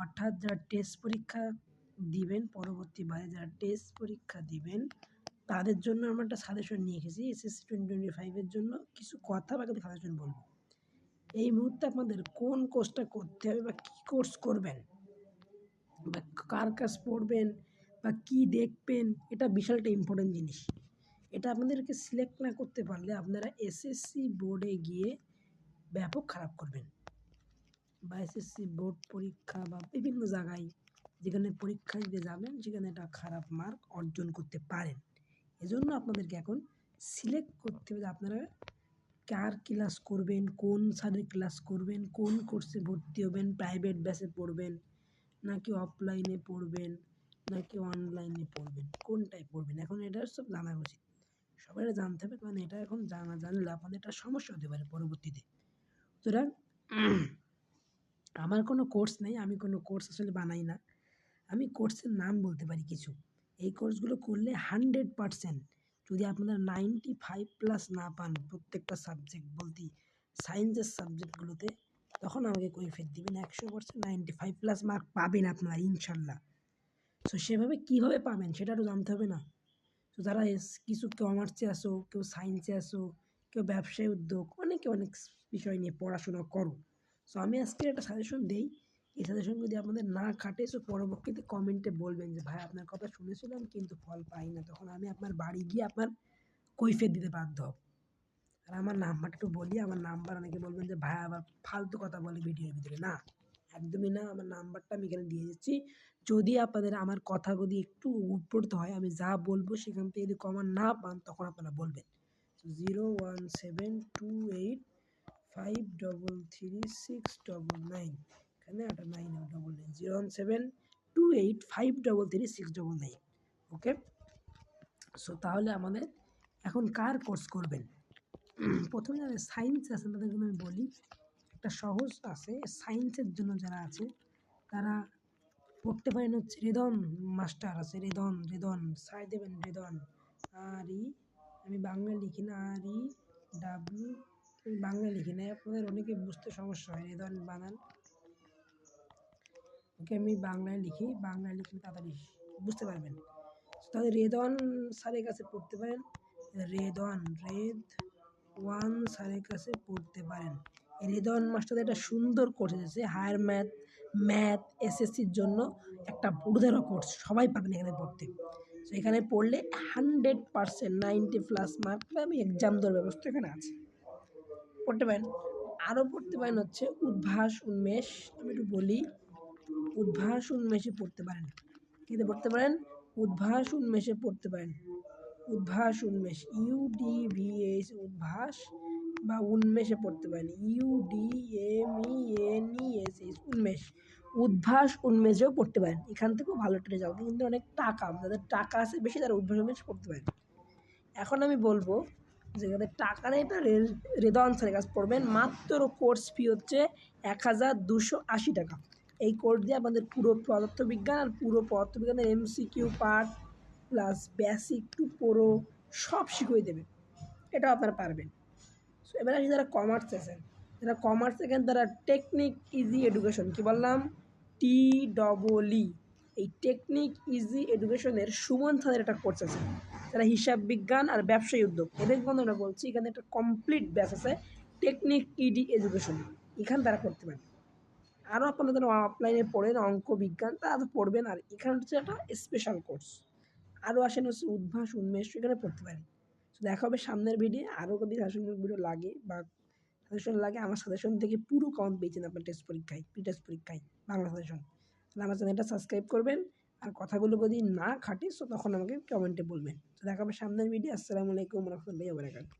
অর্থাৎ যারা টেস্ট পরীক্ষা দিবেন, পরবর্তীবারে যারা টেস্ট পরীক্ষা দিবেন তাদের জন্য আমরা একটা সাজেশন নিয়ে এসেছি। এসএসসি 2025 এর জন্য কিছু কথা বা কিছু সাজেশন বলবো। এই মুহূর্তে আপনাদের কোন কোর্সটা করতে হবে বা কী কোর্স করবেন বা কার কাছ পড়বেন বা কী দেখবেন, এটা বিশাল একটা ইম্পর্টেন্ট জিনিস। এটা আপনাদেরকে সিলেক্ট না করতে পারলে আপনারা এসএসসি বোর্ডে গিয়ে ব্যাপক খারাপ করবেন, বা এসএসসি বোর্ড পরীক্ষা বা বিভিন্ন জায়গায় যেখানে পরীক্ষা দিতে যাবেন সেখানে একটা খারাপ মার্ক অর্জন করতে পারেন। এজন্য আপনাদেরকে এখন সিলেক্ট করতে হবে যে আপনারা কার ক্লাস করবেন, কোন স্যারের ক্লাস করবেন, কোন কোর্সে ভর্তি হবেন, প্রাইভেট ব্যাচে পড়বেন নাকি অফলাইনে পড়বেন নাকি অনলাইনে পড়বেন, কোনটায় পড়বেন। এখন এটা সব জানা উচিত, সবাই জানতে হবে, কারণ এটা এখন জানলে আপনাদের একটা সমস্যা হতে পারে পরবর্তীতে। সুতরাং আমার কোনো কোর্স নেই, আমি কোনো কোর্স আসলে বানাই না। আমি কোর্সের নাম বলতে পারি কিছু। এই কোর্সগুলো করলে 100% যদি আপনারা 95+ না পান প্রত্যেকটা সাবজেক্ট বলতে সায়েন্সের সাবজেক্টগুলোতে, তখন আমাকে কৈফিয়ত দিবেন। 100% 95+ মার্ক পাবেন আপনারা ইনশাল্লাহ। সো সেভাবে কীভাবে পাবেন সেটা তো জানতে হবে না? তো যারা কিছু কমার্সে আসো, কেউ সায়েন্সে আসো, কেউ ব্যবসায় উদ্যোগ, অনেকে অনেক বিষয় নিয়ে পড়াশোনা করো। সো আমি আজকে একটা সাজেশন দেই, এই সাজেশন যদি আপনাদের না খাটে সো পরবর্তীতে কমেন্টে বলবেন যে ভাই আপনার কথা শুনেছিলাম কিন্তু ফল পাই না, তখন আমি আপনার বাড়ি গিয়ে আপনার কৈফিয়ত দিতে বাধ্য হব। আর আমার নাম্বারটা একটু বলি, আমার নাম্বার অনেকে বলবেন যে ভাই আবার ফালতু কথা বলে ভিডিওর ভিতরে, না একদমই না। আমার নাম্বারটা আমি এখানে দিয়ে দিচ্ছি। যদি আপনাদের আমার কথা যদি একটু উপরতে হয়, আমি যা বলবো সেখান থেকে যদি কমান না পান তখন আপনারা বলবেন। 01728533699, এখানে 8999 01728533699। ওকে, সো তাহলে আমাদের এখন কার কোর্স করবেন? প্রথমে যারা সায়েন্স আছে তাদের জন্য আমি বলি, একটা সহজ আছে সায়েন্সের জন্য যারা আছে তারা পড়তে পারেন হচ্ছে রেদন মাস্টার আছে, রেদন সাই দেবেন রেদন, আমি বাংলায় লিখি না, REW, আমি বাংলায় লিখি না, আপনাদের অনেকে বুঝতে সমস্যা হয়, রেদন বানান। ওকে, আমি বাংলায় লিখি তাড়াতাড়ি বুঝতে পারবেন। তাহলে রেদন স্যারের কাছে পড়তে পারেন, রেদ1 স্যারের কাছে পড়তে পারেন। রেদন মাস্টারদের একটা সুন্দর কোর্স এসেছে, হায়ার ম্যাথ এসএসসির জন্য একটা বুড়োদেরও কোর্স, সবাই পাবেন এখানে পড়তে। তো এখানে পড়লে 100% 90+ মার্ক পাবে, আমি এক্সাম দেওয়ার ব্যবস্থা এখানে আছে, পড়তে পারেন। আরও পড়তে পারেন হচ্ছে উদ্ভাস উন্মেষ, আমি একটু বলি, উদ্ভাস উন্মেষে পড়তে পারেন। কিন্তু পড়তে পারেন উদ্ভাস উন্মেষে পড়তে পারেন, উদ্ভাস উন্মেষ UDVS উদ্ভাস বা উন্মেষে পড়তে পারেন, UDMENESS উন্মেষ, উদ্ভাস উন্মেষেও পড়তে পারেন। এখান থেকেও ভালো ট্রেনে যাও, কিন্তু অনেক টাকা, যাদের টাকা আছে বেশি তারা উদ্ভাস উন্মেষ পড়তে পারেন। এখন আমি বলবো যে যাদের টাকা নেই তারা রেদন স্যারের কাছে পড়বেন। মাত্র কোর্স ফি হচ্ছে 1280 টাকা। এই কোর্স দিয়ে আপনাদের পুরো পদার্থবিজ্ঞান আর পুরো পদার্থবিজ্ঞানের MCQ part plus basic to পুরো সব শিখিয়ে দেবে, এটাও আপনারা পারবেন। সো এবার আসি যারা কমার্স আছেন, যারা কমার্স দেখেন তারা টেকনিক ইজি এডুকেশন, কি বললাম, TEE, এই টেকনিক ইজি এডুকেশনের সুমন স্যারের একটা কোর্স আছে, যারা হিসাব বিজ্ঞান আর ব্যবসায়ী উদ্যোগ, এদের কথা আমরা বলছি, এখানে একটা কমপ্লিট ব্যাচ আছে টেকনিক ইডি এডুকেশন, এখানে তারা করতে পারেন। আরও আপনারা যারা অফলাইনে পড়েন অঙ্ক বিজ্ঞান তারা তো পড়বেন, আর এখানে হচ্ছে একটা স্পেশাল কোর্স। আরও আসেন হচ্ছে উদ্ভাস উন্মেষ, এখানে পড়তে পারেন। তো দেখা হবে সামনের ভিডিও। আরও যদি সাজেশন ভিডিও লাগে বা সাজেশন লাগে, আমার সাজেশন থেকে পুরো কাউন্ট পেয়েছেন আপনার টেস্ট পরীক্ষায়, প্রি টেস্ট পরীক্ষায় বাংলা সাজেশন। তাহলে আমার চ্যানেলটা সাবস্ক্রাইব করবেন, আর কথাগুলো যদি না খাটে সো তখন আমাকে কমেন্টে বলবেন। তো দেখা হবে সামনের ভিডিও। আসসালামু আলাইকুম রহমতুল্লাহি ওয়া বারাকাতুহু।